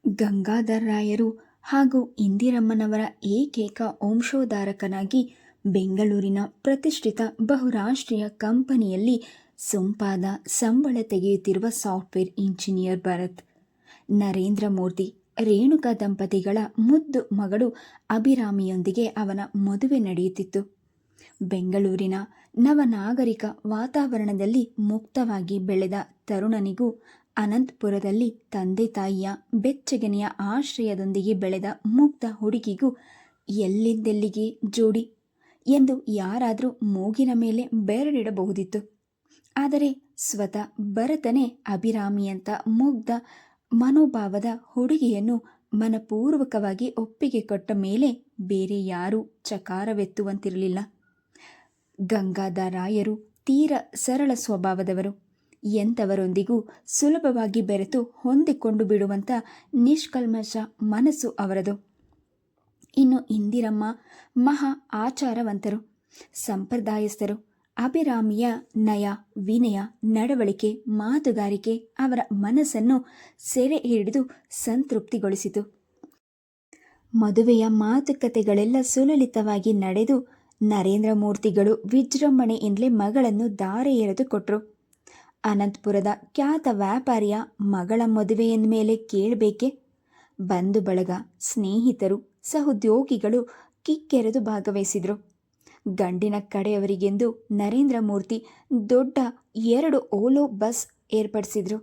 ಗಂಗಾಧರ ರಾಯರು ಹಾಗೂ ಇಂದಿರಮ್ಮನವರ ಏಕೈಕ ವಂಶೋದ್ಧಾರಕನಾಗಿ ಬೆಂಗಳೂರಿನ ಪ್ರತಿಷ್ಠಿತ ಬಹುರಾಷ್ಟ್ರೀಯ ಕಂಪನಿಯಲ್ಲಿ ಸೊಂಪಾದ ಸಂಬಳ ತೆಗೆಯುತ್ತಿರುವ ಸಾಫ್ಟ್ವೇರ್ ಇಂಜಿನಿಯರ್ ಭರತ್. ನರೇಂದ್ರ ಮೂರ್ತಿ, ರೇಣುಕಾ ದಂಪತಿಗಳ ಮುದ್ದು ಮಗಳು ಅಭಿರಾಮಿಯೊಂದಿಗೆ ಅವನ ಮದುವೆ ನಡೆಯುತ್ತಿತ್ತು. ಬೆಂಗಳೂರಿನ ನವನಾಗರಿಕ ವಾತಾವರಣದಲ್ಲಿ ಮುಕ್ತವಾಗಿ ಬೆಳೆದ ತರುಣನಿಗೂ ಅನಂತಪುರದಲ್ಲಿ ತಂದೆ ತಾಯಿಯ ಬೆಚ್ಚಗೆನೆಯ ಆಶ್ರಯದೊಂದಿಗೆ ಬೆಳೆದ ಮುಗ್ಧ ಹುಡುಗಿಗೂ ಎಲ್ಲಿಂದೆಲ್ಲಿಗೆ ಜೋಡಿ ಎಂದು ಯಾರಾದರೂ ಮೂಗಿನ ಮೇಲೆ ಬೆರಳಿಡಬಹುದಿತ್ತು. ಆದರೆ ಸ್ವತಃ ಭರತನೇ ಅಭಿರಾಮಿಯಂಥ ಮುಗ್ಧ ಮನೋಭಾವದ ಹುಡುಗಿಯನ್ನು ಮನಪೂರ್ವಕವಾಗಿ ಒಪ್ಪಿಗೆ ಕೊಟ್ಟ ಮೇಲೆ ಬೇರೆ ಯಾರೂ ಚಕಾರವೆತ್ತುವಂತಿರಲಿಲ್ಲ. ಗಂಗಾಧರ ರಾಯರು ತೀರ ಸರಳ ಸ್ವಭಾವದವರು. ಎಂಥವರೊಂದಿಗೂ ಸುಲಭವಾಗಿ ಬೆರೆತು ಹೊಂದಿಕೊಂಡು ಬಿಡುವಂಥ ನಿಷ್ಕಲ್ಮಶ ಮನಸ್ಸು ಅವರದು. ಇನ್ನು ಇಂದಿರಮ್ಮ ಮಹಾ ಆಚಾರವಂತರು, ಸಂಪ್ರದಾಯಸ್ಥರು. ಅಭಿರಾಮಿಯ ನಯ, ವಿನಯ, ನಡವಳಿಕೆ, ಮಾತುಗಾರಿಕೆ ಅವರ ಮನಸ್ಸನ್ನು ಸೆರೆ ಹಿಡಿದು ಸಂತೃಪ್ತಿಗೊಳಿಸಿತು. ಮದುವೆಯ ಮಾತುಕತೆಗಳೆಲ್ಲ ಸುಲಲಿತವಾಗಿ ನಡೆದು ನರೇಂದ್ರ ಮೂರ್ತಿಗಳು ವಿಜೃಂಭಣೆಯಿಂದಲೇ ಮಗಳನ್ನು ಧಾರೆ ಎರೆದು ಕೊಟ್ಟರು. ಅನಂತಪುರದ ಖ್ಯಾತ ವ್ಯಾಪಾರಿಯ ಮಗಳ ಮದುವೆ ಎಂದಮೇಲೆ ಕೇಳಬೇಕೆ? ಬಂಧು ಬಳಗ, ಸ್ನೇಹಿತರು, ಸಹೋದ್ಯೋಗಿಗಳು ಕಿಕ್ಕೆರೆದು ಭಾಗವಹಿಸಿದರು. ಗಂಡಿನ ಕಡೆಯವರಿಗೆಂದು ನರೇಂದ್ರ ಮೂರ್ತಿ ದೊಡ್ಡ 2 ಓಲೋ ಬಸ್ ಏರ್ಪಡಿಸಿದ್ರು.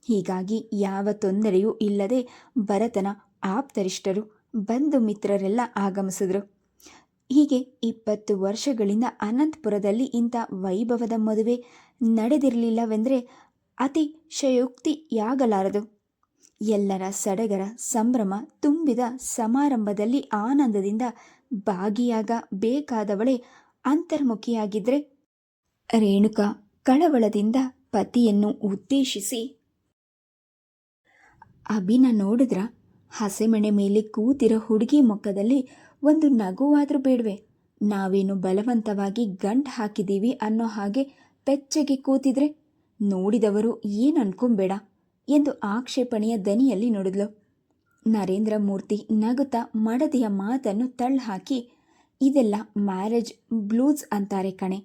ಹೀಗಾಗಿ ಯಾವ ತೊಂದರೆಯೂ ಇಲ್ಲದೆ ಭರತನ ಆಪ್ತರಿಷ್ಟರು, ಬಂಧು ಮಿತ್ರರೆಲ್ಲ ಆಗಮಿಸಿದ್ರು. ಹೀಗೆ 20 ವರ್ಷಗಳಿಂದ ಅನಂತಪುರದಲ್ಲಿ ಇಂಥ ವೈಭವದ ಮದುವೆ ನಡೆದಿರಲಿಲ್ಲವೆಂದರೆ ಅತಿಶಯೋಕ್ತಿಯಾಗಲಾರದು. ಎಲ್ಲರ ಸಡಗರ ಸಂಭ್ರಮ ತುಂಬಿದ ಸಮಾರಂಭದಲ್ಲಿ ಆನಂದದಿಂದ ಭಾಗಿಯಾಗಬೇಕಾದವಳೇ ಅಂತರ್ಮುಖಿಯಾಗಿದ್ದರೆ, ರೇಣುಕಾ ಕಳವಳದಿಂದ ಪತಿಯನ್ನು ಉದ್ದೇಶಿಸಿ, ಅಭಿನ ನೋಡಿದ್ರ? ಹಸೆಮಣೆ ಮೇಲೆ ಕೂತಿರೋ ಹುಡುಗಿ ಮುಖದಲ್ಲಿ ಒಂದು ನಗುವಾದರೂ ಬೇಡವೆ? ನಾವೇನು ಬಲವಂತವಾಗಿ ಗಂಟು ಹಾಕಿದ್ದೀವಿ ಅನ್ನೋ ಹಾಗೆ ಬೆಚ್ಚಗೆ ಕೂತಿದ್ರೆ ನೋಡಿದವರು ಏನು ಅನ್ಕೊಂಬೇಡ ಎಂದು ಆಕ್ಷೇಪಣೆಯ ದನಿಯಲ್ಲಿ ನುಡಿದ್ಲು. ನರೇಂದ್ರ ಮೂರ್ತಿ ನಗುತ್ತಾ ಮಡದಿಯ ಮಾತನ್ನು ತಳ್ಳಹಾಕಿ, ಇದೆಲ್ಲ ಮ್ಯಾರೇಜ್ ಬ್ಲೂಸ್ ಅಂತಾರೆ ಕಣೆ.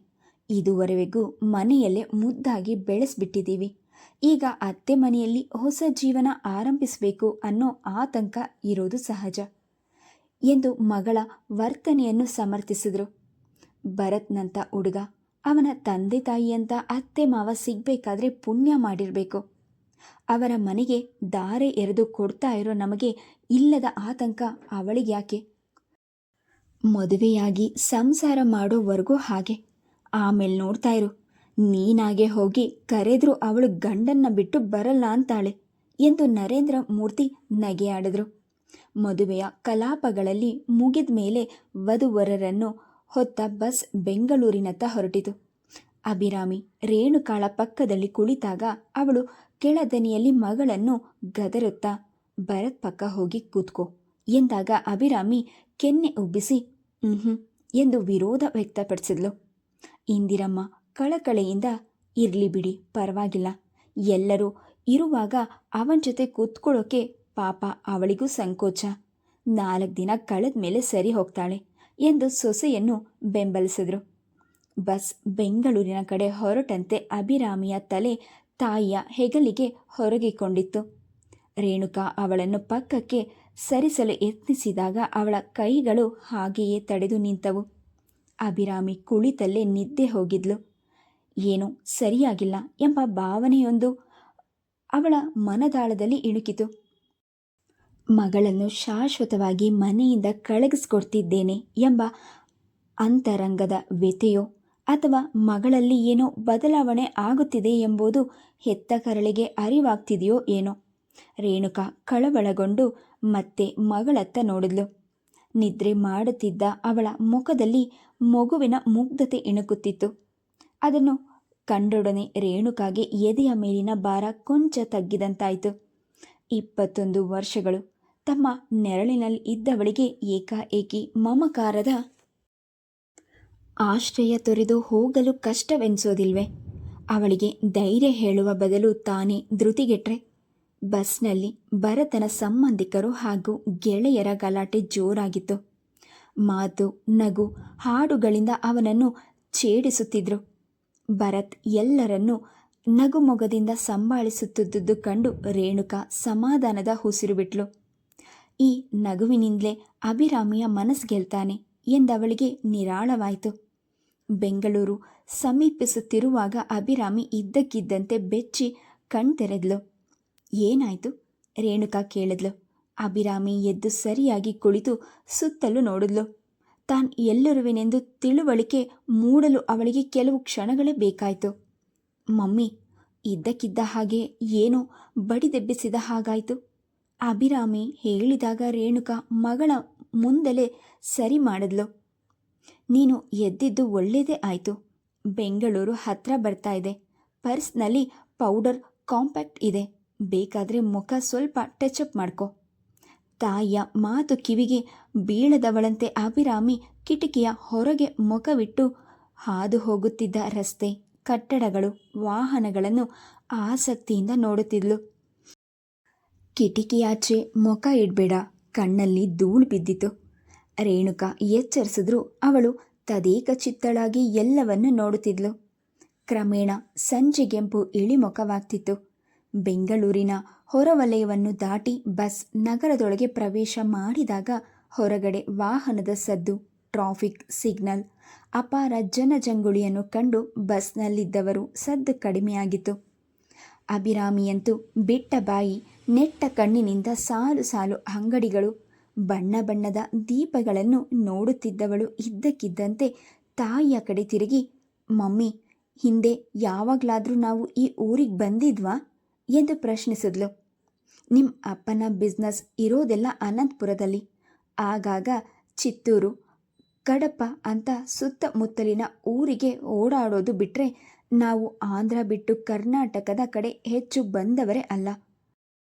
ಇದುವರೆಗೂ ಮನೆಯಲ್ಲೇ ಮುದ್ದಾಗಿ ಬೆಳೆಸ್ಬಿಟ್ಟಿದ್ದೀವಿ. ಈಗ ಅತ್ತೆ ಮನೆಯಲ್ಲಿ ಹೊಸ ಜೀವನ ಆರಂಭಿಸಬೇಕು ಅನ್ನೋ ಆತಂಕ ಇರೋದು ಸಹಜ ಎಂದು ಮಗಳ ವರ್ತನೆಯನ್ನು ಸಮರ್ಥಿಸಿದ್ರು. ಭರತ್ನಂಥ ಹುಡುಗ, ಅವನ ತಂದೆ ತಾಯಿಯಂಥ ಅತ್ತೆ ಮಾವ ಸಿಗಬೇಕಾದ್ರೆ ಪುಣ್ಯ ಮಾಡಿರಬೇಕು. ಅವರ ಮನೆಗೆ ಧಾರೆ ಎರೆದು ಕೊಡ್ತಾ ಇರೋ ನಮಗೆ ಇಲ್ಲದ ಆತಂಕ ಅವಳಿಗ್ಯಾಕೆ? ಮದುವೆಯಾಗಿ ಸಂಸಾರ ಮಾಡೋವರೆಗೂ ಹಾಗೆ. ಆಮೇಲೆ ನೋಡ್ತಾ ಇರು, ನೀನಾಗೆ ಹೋಗಿ ಕರೆದ್ರೂ ಅವಳು ಗಂಡನ್ನ ಬಿಟ್ಟು ಬರಲ್ಲ ಅಂತಾಳೆ ಎಂದು ನರೇಂದ್ರ ಮೂರ್ತಿ ನಗೆಯಾಡಿದ್ರು. ಮದುವೆಯ ಕಲಾಪಗಳಲ್ಲಿ ಮುಗಿದ ಮೇಲೆ ವಧುವರರನ್ನು ಹೊತ್ತ ಬಸ್ ಬೆಂಗಳೂರಿನತ್ತ ಹೊರಟಿತು. ಅಭಿರಾಮಿ ರೇಣುಕಾಳ ಪಕ್ಕದಲ್ಲಿ ಕುಳಿತಾಗ ಅವಳು ಕೆಳದನಿಯಲ್ಲಿ ಮಗಳನ್ನು ಗದರುತ್ತಾ, ಭರತ್ ಪಕ್ಕ ಹೋಗಿ ಕೂತ್ಕೋ ಎಂದಾಗ ಅಭಿರಾಮಿ ಕೆನ್ನೆ ಉಬ್ಬಿಸಿ ಎಂದು ವಿರೋಧ ವ್ಯಕ್ತಪಡಿಸಿದ್ಲು. ಇಂದಿರಮ್ಮ ಕಳಕಳೆಯಿಂದ, ಇರ್ಲಿ ಬಿಡಿ, ಪರವಾಗಿಲ್ಲ. ಎಲ್ಲರೂ ಇರುವಾಗ ಅವನ ಜೊತೆ ಕೂತ್ಕೊಳ್ಳೋಕೆ ಪಾಪ ಅವಳಿಗೂ ಸಂಕೋಚ. 4 ದಿನ ಕಳೆದ ಮೇಲೆ ಸರಿ ಹೋಗ್ತಾಳೆ ಎಂದು ಸೊಸೆಯನ್ನು ಬೆಂಬಲಿಸಿದ್ರು. ಬಸ್ ಬೆಂಗಳೂರಿನ ಕಡೆ ಹೊರಟಂತೆ ಅಭಿರಾಮಿಯ ತಲೆ ತಾಯಿಯ ಹೆಗಲಿಗೆ ಹೊರಗಿಕೊಂಡಿತ್ತು. ರೇಣುಕಾ ಅವಳನ್ನು ಪಕ್ಕಕ್ಕೆ ಸರಿಸಲು ಯತ್ನಿಸಿದಾಗ ಅವಳ ಕೈಗಳು ಹಾಗೆಯೇ ತಡೆದು ನಿಂತವು. ಅಭಿರಾಮಿ ಕುಳಿತಲ್ಲೇ ನಿದ್ದೆ ಹೋಗಿದ್ಲು. ಏನೋ ಸರಿಯಾಗಿಲ್ಲ ಎಂಬ ಭಾವನೆಯೊಂದು ಅವಳ ಮನದಾಳದಲ್ಲಿ ಇಣುಕಿತು. ಮಗಳನ್ನು ಶಾಶ್ವತವಾಗಿ ಮನೆಯಿಂದ ಕಳಗಿಸ್ಕೊಡ್ತಿದ್ದೇನೆ ಎಂಬ ಅಂತರಂಗದ ವ್ಯಥೆಯೋ ಅಥವಾ ಮಗಳಲ್ಲಿ ಏನೋ ಬದಲಾವಣೆ ಆಗುತ್ತಿದೆ ಎಂಬುದು ಹೆತ್ತ ಕರಳಿಗೆ ಅರಿವಾಗ್ತಿದೆಯೋ ಏನೋ. ರೇಣುಕಾ ಕಳವಳಗೊಂಡು ಮತ್ತೆ ಮಗಳತ್ತ ನೋಡಿದ್ಲು. ನಿದ್ರೆ ಮಾಡುತ್ತಿದ್ದ ಅವಳ ಮುಖದಲ್ಲಿ ಮಗುವಿನ ಮುಗ್ಧತೆ ಇಣುಕುತ್ತಿತ್ತು. ಅದನ್ನು ಕಂಡೊಡನೆ ರೇಣುಕಾಗೆ ಎದೆಯ ಮೇಲಿನ ಭಾರ ಕೊಂಚ ತಗ್ಗಿದಂತಾಯಿತು. 21 ವರ್ಷಗಳು ತಮ್ಮ ನೆರಳಿನಲ್ಲಿ ಇದ್ದವಳಿಗೆ ಏಕಾಏಕಿ ಮಮಕಾರದ ಆಶ್ರಯ ತೊರೆದು ಹೋಗಲು ಕಷ್ಟವೆನಿಸೋದಿಲ್ವೇ? ಅವಳಿಗೆ ಧೈರ್ಯ ಹೇಳುವ ಬದಲು ತಾನೇ ಧೃತಿಗೆಟ್ರೆ ಬಸ್ನಲ್ಲಿ ಭರತನ ಸಂಬಂಧಿಕರು ಹಾಗೂ ಗೆಳೆಯರ ಗಲಾಟೆ ಜೋರಾಗಿತ್ತು. ಮಾತು, ನಗು, ಹಾಡುಗಳಿಂದ ಅವನನ್ನು ಛೇಡಿಸುತ್ತಿದ್ರು. ಭರತ್ ಎಲ್ಲರನ್ನೂ ನಗುಮೊಗದಿಂದ ಸಂಭಾಳಿಸುತ್ತಿದ್ದುದು ಕಂಡು ರೇಣುಕಾ ಸಮಾಧಾನದ ಉಸಿರು ಬಿಟ್ಲು. ಈ ನಗುವಿನಿಂದಲೇ ಅಭಿರಾಮಿಯ ಮನಸ್ಸು ಗೆಲ್ತಾನೆ ಎಂದವಳಿಗೆ ನಿರಾಳವಾಯಿತು. ಬೆಂಗಳೂರು ಸಮೀಪಿಸುತ್ತಿರುವಾಗ ಅಭಿರಾಮಿ ಇದ್ದಕ್ಕಿದ್ದಂತೆ ಬೆಚ್ಚಿ ಕಣ್ತೆರೆದ್ಲು. ಏನಾಯಿತು? ರೇಣುಕಾ ಕೇಳಿದ್ಲು. ಅಭಿರಾಮಿ ಎದ್ದು ಸರಿಯಾಗಿ ಕುಳಿತು ಸುತ್ತಲೂ ನೋಡಿದ್ಲು. ತಾನು ಎಲ್ಲರುವೆನೆಂದು ತಿಳುವಳಿಕೆ ಮೂಡಲು ಅವಳಿಗೆ ಕೆಲವು ಕ್ಷಣಗಳೇ ಬೇಕಾಯಿತು. ಮಮ್ಮಿ, ಇದ್ದಕ್ಕಿದ್ದ ಹಾಗೆ ಏನೋ ಬಡಿದೆಬ್ಬಿಸಿದ ಹಾಗಾಯಿತು. ಅಭಿರಾಮಿ ಹೇಳಿದಾಗ ರೇಣುಕಾ ಮಗಳ ಮುಂದಲೇ ಸರಿ ಮಾಡಿದ್ಲು. ನೀನು ಎದ್ದಿದ್ದು ಒಳ್ಳೆಯದೇ ಆಯಿತು. ಬೆಂಗಳೂರು ಹತ್ರ ಬರ್ತಾ ಇದೆ. ಪರ್ಸ್ನಲ್ಲಿ ಪೌಡರ್ ಕಾಂಪ್ಯಾಕ್ಟ್ ಇದೆ. ಬೇಕಾದರೆ ಮುಖ ಸ್ವಲ್ಪ ಟಚಪ್ ಮಾಡ್ಕೊ. ತಾಯಿಯ ಮಾತು ಕಿವಿಗೆ ಬೀಳದವಳಂತೆ ಅಭಿರಾಮಿ ಕಿಟಕಿಯ ಹೊರಗೆ ಮುಖವಿಟ್ಟು ಹಾದು ಹೋಗುತ್ತಿದ್ದ ರಸ್ತೆ, ಕಟ್ಟಡಗಳು, ವಾಹನಗಳನ್ನು ಆಸಕ್ತಿಯಿಂದ ನೋಡುತ್ತಿದ್ಲು. ಕಿಟಕಿಯಾಚೆ ಮುಖ ಇಡಬೇಡ, ಕಣ್ಣಲ್ಲಿ ಧೂಳು ಬಿದ್ದಿತು. ರೇಣುಕಾ ಎಚ್ಚರಿಸಿದ್ರು ಅವಳು ತದೇಕ ಚಿತ್ತಳಾಗಿ ಎಲ್ಲವನ್ನೂ ನೋಡುತ್ತಿದ್ಲು. ಕ್ರಮೇಣ ಸಂಜೆಗೆಂಪು ಇಳಿಮುಖವಾಗ್ತಿತ್ತು. ಬೆಂಗಳೂರಿನ ಹೊರವಲಯವನ್ನು ದಾಟಿ ಬಸ್ ನಗರದೊಳಗೆ ಪ್ರವೇಶ ಮಾಡಿದಾಗ ಹೊರಗಡೆ ವಾಹನದ ಸದ್ದು, ಟ್ರಾಫಿಕ್ ಸಿಗ್ನಲ್, ಅಪಾರ ಜನಜಂಗುಳಿಯನ್ನು ಕಂಡು ಬಸ್ನಲ್ಲಿದ್ದವರು ಸದ್ದು ಕಡಿಮೆಯಾಗಿತ್ತು. ಅಭಿರಾಮಿಯಂತೂ ಬಿಟ್ಟ ಬಾಯಿ, ನೆಟ್ಟ ಕಣ್ಣಿನಿಂದ ಸಾಲು ಸಾಲು ಅಂಗಡಿಗಳು, ಬಣ್ಣ ಬಣ್ಣದ ದೀಪಗಳನ್ನು ನೋಡುತ್ತಿದ್ದವಳು ಇದ್ದಕ್ಕಿದ್ದಂತೆ ತಾಯಿಯ ಕಡೆ ತಿರುಗಿ, ಮಮ್ಮಿ, ಹಿಂದೆ ಯಾವಾಗಲಾದರೂ ನಾವು ಈ ಊರಿಗೆ ಬಂದಿದ್ವಾ ಎಂದು ಪ್ರಶ್ನಿಸಿದ್ಲು. ನಿಮ್ಮ ಅಪ್ಪನ ಬಿಸ್ನೆಸ್ ಇರೋದೆಲ್ಲ ಅನಂತಪುರದಲ್ಲಿ. ಆಗಾಗ ಚಿತ್ತೂರು, ಕಡಪ ಅಂತ ಸುತ್ತಮುತ್ತಲಿನ ಊರಿಗೆ ಓಡಾಡೋದು ಬಿಟ್ಟರೆ ನಾವು ಆಂಧ್ರ ಬಿಟ್ಟು ಕರ್ನಾಟಕದ ಕಡೆ ಹೆಚ್ಚು ಬಂದವರೇ ಅಲ್ಲ.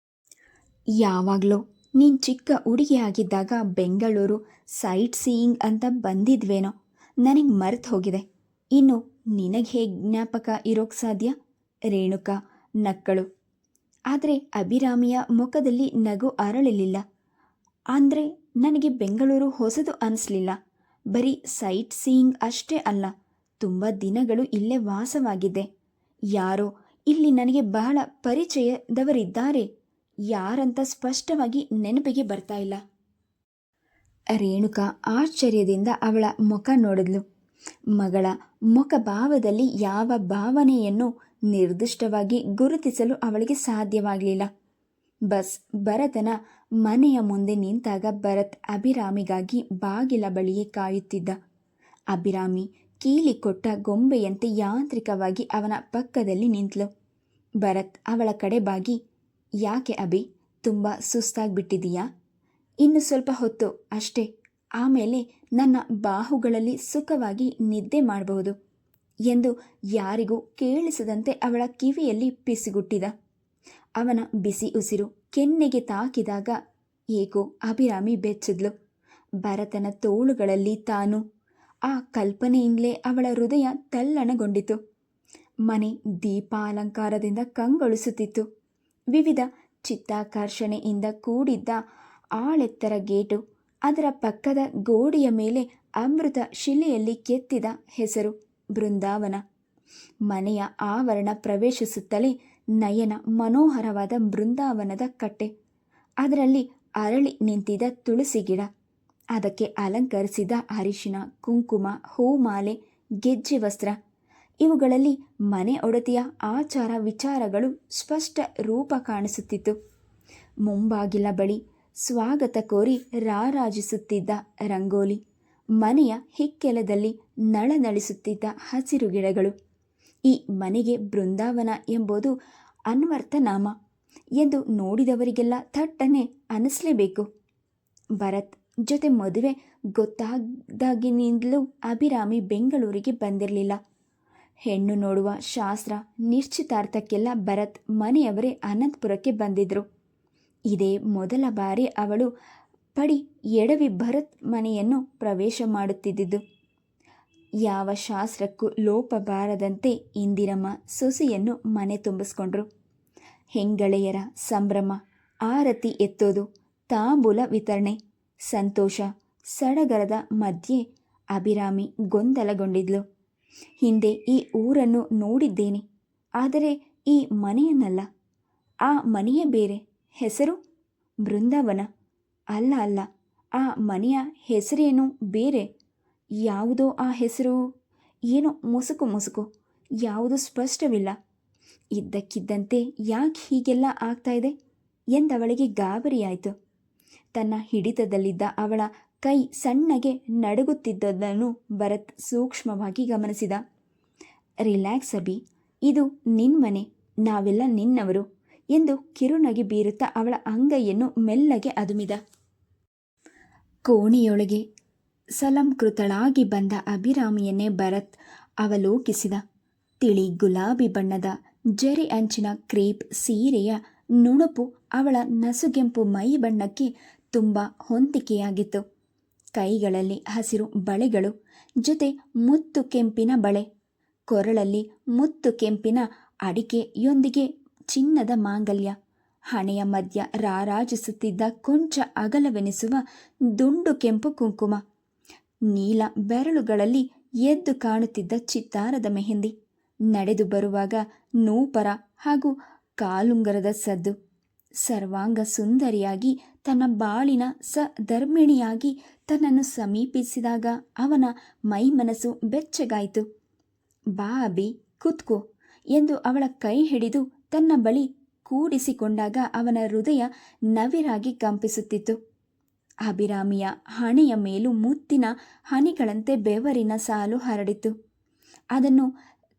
ಯಾವಾಗಲೋ ನೀನು ಚಿಕ್ಕ ಹುಡುಗಿಯಾಗಿದ್ದಾಗ ಬೆಂಗಳೂರು ಸೈಟ್ ಸೀಯಿಂಗ್ ಅಂತ ಬಂದಿದ್ವೇನೋ, ನನಗೆ ಮರೆತು ಹೋಗಿದೆ. ಇನ್ನು ನಿನಗೆ ಹೇಗೆ ಜ್ಞಾಪಕ ಇರೋಕ್ಕೆ ಸಾಧ್ಯ? ರೇಣುಕಾ ನಕ್ಕಳು. ಆದರೆ ಅಭಿರಾಮಿಯ ಮುಖದಲ್ಲಿ ನಗು ಅರಳಲಿಲ್ಲ. ಅಂದರೆ ನನಗೆ ಬೆಂಗಳೂರು ಹೊಸದು ಅನ್ನಿಸ್ಲಿಲ್ಲ. ಬರೀ ಸೈಟ್ ಸೀಯಿಂಗ್ ಅಷ್ಟೇ ಅಲ್ಲ, ತುಂಬ ದಿನಗಳು ಇಲ್ಲೇ ವಾಸವಾಗಿದ್ದೆ. ಯಾರೋ ಇಲ್ಲಿ ನನಗೆ ಬಹಳ ಪರಿಚಯದವರಿದ್ದಾರೆ. ಯಾರಂತ ಸ್ಪಷ್ಟವಾಗಿ ನೆನಪಿಗೆ ಬರ್ತಾ ಇಲ್ಲ. ರೇಣುಕಾ ಆಶ್ಚರ್ಯದಿಂದ ಅವಳ ಮುಖ ನೋಡಿದ್ಲು. ಮಗಳ ಮುಖಭಾವದಲ್ಲಿ ಯಾವ ಭಾವನೆಯನ್ನು ನಿರ್ದಿಷ್ಟವಾಗಿ ಗುರುತಿಸಲು ಅವಳಿಗೆ ಸಾಧ್ಯವಾಗಲಿಲ್ಲ. ಬಸ್ ಭರತನ ಮನೆಯ ಮುಂದೆ ನಿಂತಾಗ ಭರತ್ ಅಭಿರಾಮಿಗಾಗಿ ಬಾಗಿಲ ಬಳಿಯೇ ಕಾಯುತ್ತಿದ್ದ. ಅಭಿರಾಮಿ ಕೀಲಿ ಕೊಟ್ಟ ಗೊಂಬೆಯಂತೆ ಯಾಂತ್ರಿಕವಾಗಿ ಅವನ ಪಕ್ಕದಲ್ಲಿ ನಿಂತಳು. ಭರತ್ ಅವಳ ಕಡೆ ಬಾಗಿ, ಯಾಕೆ ಅಭಿ, ತುಂಬ ಸುಸ್ತಾಗ್ಬಿಟ್ಟಿದೀಯಾ? ಇನ್ನು ಸ್ವಲ್ಪ ಹೊತ್ತು ಅಷ್ಟೇ, ಆಮೇಲೆ ನನ್ನ ಬಾಹುಗಳಲ್ಲಿ ಸುಖವಾಗಿ ನಿದ್ದೆ ಮಾಡಬಹುದು ಎಂದು ಯಾರಿಗೂ ಕೇಳಿಸದಂತೆ ಅವಳ ಕಿವಿಯಲ್ಲಿ ಪಿಸಿಗುಟ್ಟಿದ. ಅವನ ಬಿಸಿ ಉಸಿರು ಕೆನ್ನೆಗೆ ತಾಕಿದಾಗ ಏಕೋ ಅಭಿರಾಮಿ ಬೆಚ್ಚಿದ್ಲು. ಭರತನ ತೋಳುಗಳಲ್ಲಿ ತಾನು, ಆ ಕಲ್ಪನೆಯಿಂದಲೇ ಅವಳ ಹೃದಯ ತಲ್ಲಣಗೊಂಡಿತು. ಮನೆ ದೀಪಾಲಂಕಾರದಿಂದ ಕಂಗೊಳಿಸುತ್ತಿತ್ತು. ವಿವಿಧ ಚಿತ್ತಾಕರ್ಷಣೆಯಿಂದ ಕೂಡಿದ್ದ ಆಳೆತ್ತರ ಗೇಟು, ಅದರ ಪಕ್ಕದ ಗೋಡೆಯ ಮೇಲೆ ಅಮೃತ ಶಿಲೆಯಲ್ಲಿ ಕೆತ್ತಿದ ಹೆಸರು ಬೃಂದಾವನ. ಮನೆಯ ಆವರಣ ಪ್ರವೇಶಿಸುತ್ತಲೇ ನಯನ ಮನೋಹರವಾದ ಬೃಂದಾವನದ ಕಟ್ಟೆ, ಅದರಲ್ಲಿ ಅರಳಿ ನಿಂತಿದ್ದ ತುಳಸಿ ಗಿಡ, ಅದಕ್ಕೆ ಅಲಂಕರಿಸಿದ ಅರಿಶಿನ, ಕುಂಕುಮ, ಹೂಮಾಲೆ, ಗೆಜ್ಜೆ ವಸ್ತ್ರ, ಇವುಗಳಲ್ಲಿ ಮನೆ ಒಡತಿಯ ಆಚಾರ ವಿಚಾರಗಳು ಸ್ಪಷ್ಟ ರೂಪ ಕಾಣಿಸುತ್ತಿತ್ತು. ಮುಂಬಾಗಿಲ ಬಳಿ ಸ್ವಾಗತ ಕೋರಿ ರಾರಾಜಿಸುತ್ತಿದ್ದ ರಂಗೋಲಿ, ಮನೆಯ ಹಿಕ್ಕೆಲದಲ್ಲಿ ನಳನಳಿಸುತ್ತಿದ್ದ ಹಸಿರು ಗಿಡಗಳು. ಈ ಮನೆಗೆ ಬೃಂದಾವನ ಎಂಬುದು ಅನ್ವರ್ಥನಾಮ ಎಂದು ನೋಡಿದವರಿಗೆಲ್ಲ ಥಟ್ಟನೆ ಅನ್ನಿಸಲೇಬೇಕು. ಭರತ್ ಜೊತೆ ಮದುವೆ ಗೊತ್ತಾದಾಗಿನಿಂದಲೂ ಅಭಿರಾಮಿ ಬೆಂಗಳೂರಿಗೆ ಬಂದಿರಲಿಲ್ಲ. ಹೆಣ್ಣು ನೋಡುವ ಶಾಸ್ತ್ರ ನಿಶ್ಚಿತಾರ್ಥಕ್ಕೆಲ್ಲ ಭರತ್ ಮನೆಯವರೇ ಅನಂತಪುರಕ್ಕೆ ಬಂದಿದ್ದರು. ಇದೇ ಮೊದಲ ಬಾರಿ ಅವಳು ಪಡಿ ಎಡವಿ ಭರತ್ ಮನೆಯನ್ನು ಪ್ರವೇಶ ಮಾಡುತ್ತಿದ್ದುದು. ಯಾವ ಶಾಸ್ತ್ರಕ್ಕೂ ಲೋಪ ಬಾರದಂತೆ ಇಂದಿರಮ್ಮ ಸೊಸೆಯನ್ನು ಮನೆ ತುಂಬಿಸ್ಕೊಂಡ್ರು. ಹೆಂಗಳೆಯರ ಸಂಭ್ರಮ, ಆರತಿ ಎತ್ತೋದು, ತಾಂಬೂಲ ವಿತರಣೆ, ಸಂತೋಷ ಸಡಗರದ ಮಧ್ಯೆ ಅಭಿರಾಮಿ ಗೊಂದಲಗೊಂಡಿದ್ಲು. ಹಿಂದೆ ಈ ಊರನ್ನು ನೋಡಿದ್ದೇನೆ, ಆದರೆ ಈ ಮನೆಯನ್ನಲ್ಲ. ಆ ಮನೆಯ ಬೇರೆ, ಹೆಸರು ಬೃಂದಾವನ. ಅಲ್ಲ ಅಲ್ಲ, ಆ ಮನೆಯ ಹೆಸರೇನು ಬೇರೆ. ಯಾವುದೋ ಆ ಹೆಸರು, ಏನೋ ಮುಸುಕು ಮುಸುಕು, ಯಾವುದು ಸ್ಪಷ್ಟವಿಲ್ಲ. ಇದ್ದಕ್ಕಿದ್ದಂತೆ ಯಾಕೆ ಹೀಗೆಲ್ಲ ಆಗ್ತಾ ಇದೆ ಎಂದವಳಿಗೆ ಗಾಬರಿಯಾಯಿತು. ತನ್ನ ಹಿಡಿತದಲ್ಲಿದ್ದ ಅವಳ ಕೈ ಸಣ್ಣಗೆ ನಡುಗುತ್ತಿದ್ದದನ್ನು ಭರತ್ ಸೂಕ್ಷ್ಮವಾಗಿ ಗಮನಿಸಿದ. ರಿಲ್ಯಾಕ್ಸ್ ಅಭಿ, ಇದು ನಿನ್ನ ಮನೆ, ನಾವೆಲ್ಲ ನಿನ್ನವರು ಎಂದು ಕಿರುನಗೆ ಬೀರುತ್ತಾ ಅವಳ ಅಂಗೈಯನ್ನು ಮೆಲ್ಲಗೆ ಅದುಮಿದ. ಕೋಣೆಯೊಳಗೆ ಸಲಂಕೃತಳಾಗಿ ಬಂದ ಅಭಿರಾಮಿಯನ್ನೇ ಭರತ್ ಅವಲೋಕಿಸಿದ. ತಿಳಿ ಗುಲಾಬಿ ಬಣ್ಣದ ಜರಿ ಅಂಚಿನ ಕ್ರೇಪ್ ಸೀರೆಯ ನುಣುಪು ಅವಳ ನಸುಗೆಂಪು ಮೈ ಬಣ್ಣಕ್ಕೆ ತುಂಬ ಹೊಂದಿಕೆಯಾಗಿತ್ತು. ಕೈಗಳಲ್ಲಿ ಹಸಿರು ಬಳೆಗಳು, ಜೊತೆ ಮುತ್ತು ಕೆಂಪಿನ ಬಳೆ, ಕೊರಳಲ್ಲಿ ಮುತ್ತು ಕೆಂಪಿನ ಅಡಿಕೆಯೊಂದಿಗೆ ಚಿನ್ನದ ಮಾಂಗಲ್ಯ, ಹಣೆಯ ಮಧ್ಯ ರಾರಾಜಿಸುತ್ತಿದ್ದ ಕೊಂಚ ಅಗಲವೆನಿಸುವ ದುಂಡು ಕೆಂಪು ಕುಂಕುಮ, ನೀಲ ಬೆರಳುಗಳಲ್ಲಿ ಎದ್ದು ಕಾಣುತ್ತಿದ್ದ ಚಿತ್ತಾರದ ಮೆಹಂದಿ, ನಡೆದು ಬರುವಾಗ ನೂಪರ ಹಾಗೂ ಕಾಲುಂಗರದ ಸದ್ದು. ಸರ್ವಾಂಗ ಸುಂದರಿಯಾಗಿ, ತನ್ನ ಬಾಳಿನ ಸಧರ್ಮಿಣಿಯಾಗಿ ತನ್ನನ್ನು ಸಮೀಪಿಸಿದಾಗ ಅವನ ಮೈ ಮನಸ್ಸು ಬೆಚ್ಚಗಾಯಿತು. ಬಾ ಅಭಿ, ಕುತ್ಕೋ ಎಂದು ಅವಳ ಕೈ ಹಿಡಿದು ತನ್ನ ಬಳಿ ಕೂಡಿಸಿಕೊಂಡಾಗ ಅವನ ಹೃದಯ ನವಿರಾಗಿ ಕಂಪಿಸುತ್ತಿತ್ತು. ಅಭಿರಾಮಿಯ ಹಣೆಯ ಮೇಲೂ ಮುತ್ತಿನ ಹನಿಗಳಂತೆ ಬೆವರಿನ ಸಾಲು ಹರಡಿತು. ಅದನ್ನು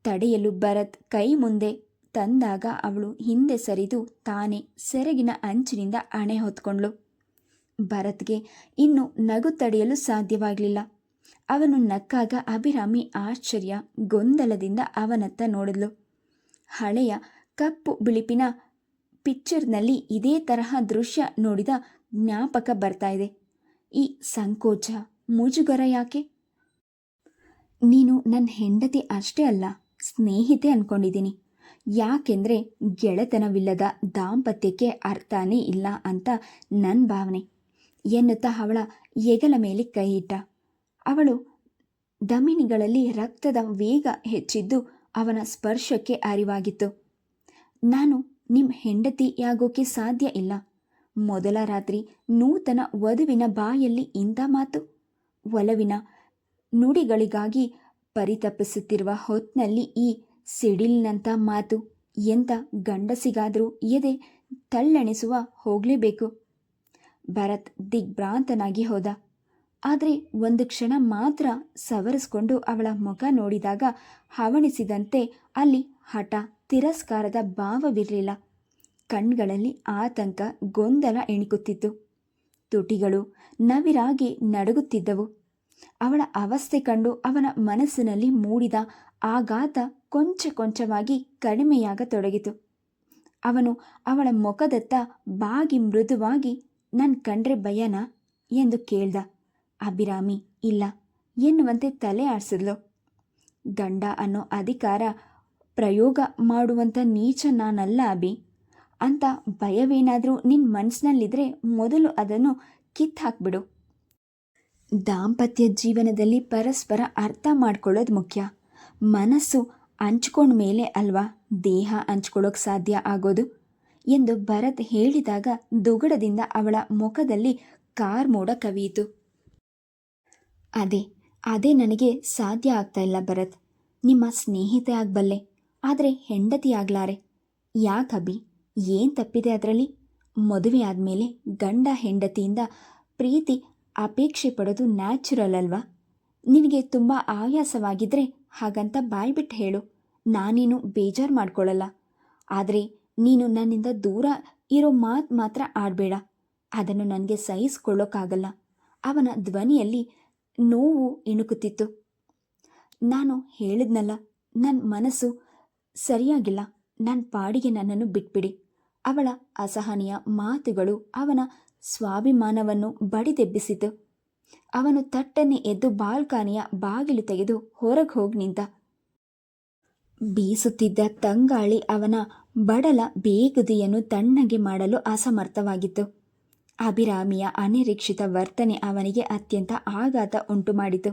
ತಡೆಯಲು ಭರತ್ ಕೈ ಮುಂದೆ ತಂದಾಗ ಅವಳು ಹಿಂದೆ ಸರಿದು ತಾನೇ ಸೆರಗಿನ ಅಂಚಿನಿಂದ ಹಣೆ ಹೊತ್ಕೊಂಡ್ಳು. ಭರತ್ಗೆ ಇನ್ನು ನಗು ತಡೆಯಲು ಸಾಧ್ಯವಾಗಲಿಲ್ಲ. ಅವನು ನಕ್ಕಾಗ ಅಭಿರಾಮಿ ಆಶ್ಚರ್ಯ ಗೊಂದಲದಿಂದ ಅವನತ್ತ ನೋಡಿದ್ಲು. ಹಳೆಯ ಕಪ್ಪು ಬಿಳುಪಿನ ಪಿಕ್ಚರ್ನಲ್ಲಿ ಇದೇ ತರಹ ದೃಶ್ಯ ನೋಡಿದ ಜ್ಞಾಪಕ ಬರ್ತಾ ಇದೆ. ಈ ಸಂಕೋಚ ಮುಜುಗರ ಯಾಕೆ? ನೀನು ನನ್ನ ಹೆಂಡತಿ ಅಷ್ಟೇ ಅಲ್ಲ, ಸ್ನೇಹಿತೆ ಅಂದ್ಕೊಂಡಿದ್ದೀನಿ. ಯಾಕೆಂದರೆ ಗೆಳೆತನವಿಲ್ಲದ ದಾಂಪತ್ಯಕ್ಕೆ ಅರ್ಥನೇ ಇಲ್ಲ ಅಂತ ನನ್ನ ಭಾವನೆ ಎನ್ನುತ್ತಾ ಅವಳ ಎಗಲ ಮೇಲೆ ಕೈ ಇಟ್ಟ. ಅವಳು ಧಮನಿಗಳಲ್ಲಿ ರಕ್ತದ ವೇಗ ಹೆಚ್ಚಿದ್ದು ಅವನ ಸ್ಪರ್ಶಕ್ಕೆ ಅರಿವಾಗಿತ್ತು. ನಾನು ನಿಮ್ಮ ಹೆಂಡತಿಯಾಗೋಕೆ ಸಾಧ್ಯ ಇಲ್ಲ. ಮೊದಲ ರಾತ್ರಿ ನೂತನ ವಧುವಿನ ಬಾಯಲ್ಲಿ ಇಂಥ ಮಾತು, ಒಲವಿನ ನುಡಿಗಳಿಗಾಗಿ ಪರಿತಪಿಸುತ್ತಿರುವ ಹೊತ್ನಲ್ಲಿ ಈ ಸಿಡಿಲಿನಂಥ ಮಾತು ಎಂಥ ಗಂಡಸಿಗಾದರೂ ಎದೆ ತಲ್ಲಣಿಸುವ ಹೋಗಲೇಬೇಕು. ಭರತ್ ದಿಗ್ಭ್ರಾಂತನಾಗಿ ಹೋದ. ಆದರೆ ಒಂದು ಕ್ಷಣ ಮಾತ್ರ ಸವರಿಸಿಕೊಂಡು ಅವಳ ಮುಖ ನೋಡಿದಾಗ ಹವಣಿಸಿದಂತೆ ಅಲ್ಲಿ ಹಠ ತಿರಸ್ಕಾರದ ಭಾವವಿರಲಿಲ್ಲ. ಕಣ್ಗಳಲ್ಲಿ ಆತಂಕ ಗೊಂದಲ ಎಣಿಕುತ್ತಿತ್ತು. ತುಟಿಗಳು ನವಿರಾಗಿ ನಡುಗುತ್ತಿದ್ದವು. ಅವಳ ಅವಸ್ಥೆ ಕಂಡು ಅವನ ಮನಸ್ಸಿನಲ್ಲಿ ಮೂಡಿದ ಆಘಾತ ಕೊಂಚ ಕೊಂಚವಾಗಿ ಕಡಿಮೆಯಾಗತೊಡಗಿತು. ಅವನು ಅವಳ ಮುಖದತ್ತ ಬಾಗಿ ಮೃದುವಾಗಿ, ನನ್ನ ಕಂಡ್ರೆ ಭಯನಾ ಎಂದು ಕೇಳ್ದ. ಅಭಿರಾಮಿ ಇಲ್ಲ ಎನ್ನುವಂತೆ ತಲೆ ಆಡಿಸಿದ್ಲು. ಗಂಡ ಅನ್ನೋ ಅಧಿಕಾರ ಪ್ರಯೋಗ ಮಾಡುವಂಥ ನೀಚ ನಾನಲ್ಲ ಅಭಿ. ಅಂತ ಭಯವೇನಾದರೂ ನಿನ್ನ ಮನಸ್ಸಿನಲ್ಲಿದ್ದರೆ ಮೊದಲು ಅದನ್ನು ಕಿತ್ತು ಹಾಕ್ಬಿಡು. ದಾಂಪತ್ಯ ಜೀವನದಲ್ಲಿ ಪರಸ್ಪರ ಅರ್ಥ ಮಾಡ್ಕೊಳ್ಳೋದು ಮುಖ್ಯ. ಮನಸ್ಸು ಹಂಚ್ಕೊಂಡ ಮೇಲೆ ಅಲ್ವಾ ದೇಹ ಹಂಚ್ಕೊಳ್ಳೋಕೆ ಸಾಧ್ಯ ಆಗೋದು ಎಂದು ಭರತ್ ಹೇಳಿದಾಗ ದುಗುಡದಿಂದ ಅವಳ ಮುಖದಲ್ಲಿ ಕಾರ್ಮೋಡ ಕವಿಯಿತು. ಅದೇ ನನಗೆ ಸಾಧ್ಯ ಆಗ್ತಾ ಇಲ್ಲ ಭರತ್. ನಿಮ್ಮ ಸ್ನೇಹಿತೆ ಆಗಬಲ್ಲೆ, ಆದರೆ ಹೆಂಡತಿ ಆಗಲಾರೆ. ಯಾಕಭಿ, ಏನು ತಪ್ಪಿದೆ ಅದರಲ್ಲಿ? ಮದುವೆ ಆದಮೇಲೆ ಗಂಡ ಹೆಂಡತಿಯಿಂದ ಪ್ರೀತಿ ಅಪೇಕ್ಷೆ ಪಡೋದು ನ್ಯಾಚುರಲ್ ಅಲ್ವಾ? ನಿನಗೆ ತುಂಬ ಆಯಾಸವಾಗಿದ್ದರೆ ಹಾಗಂತ ಬಾಯ್ಬಿಟ್ಟು ಹೇಳು, ನಾನೇನು ಬೇಜಾರು ಮಾಡ್ಕೊಳ್ಳಲ್ಲ. ಆದರೆ ನೀನು ನನ್ನಿಂದ ದೂರ ಇರೋ ಮಾತು ಮಾತ್ರ ಆಡಬೇಡ, ಅದನ್ನು ನನಗೆ ಸಹಿಸ್ಕೊಳ್ಳೋಕ್ಕಾಗಲ್ಲ. ಅವನ ಧ್ವನಿಯಲ್ಲಿ ನೋವು ಇಣುಕುತ್ತಿತ್ತು. ನಾನು ಹೇಳಿದ್ನಲ್ಲ, ನನ್ನ ಮನಸ್ಸು ಸರಿಯಾಗಿಲ್ಲ, ನನ್ನ ಪಾಡಿಗೆ ನನ್ನನ್ನು ಬಿಟ್ಬಿಡಿ. ಅವಳ ಅಸಹನೀಯ ಮಾತುಗಳು ಅವನ ಸ್ವಾಭಿಮಾನವನ್ನು ಬಡಿದೆಬ್ಬಿಸಿತು. ಅವನು ತಟ್ಟನೆ ಎದ್ದು ಬಾಲ್ಕನಿಯ ಬಾಗಿಲು ತೆಗೆದು ಹೊರಗೆ ಹೋಗಿ ನಿಂತ. ಬೀಸುತ್ತಿದ್ದ ತಂಗಾಳಿ ಅವನ ಬಡಲ ಬೇಗುದಿಯನ್ನು ತಣ್ಣಗೆ ಮಾಡಲು ಅಸಮರ್ಥವಾಗಿತ್ತು. ಅಭಿರಾಮಿಯ ಅನಿರೀಕ್ಷಿತ ವರ್ತನೆ ಅವನಿಗೆ ಅತ್ಯಂತ ಆಘಾತ ಉಂಟುಮಾಡಿತು.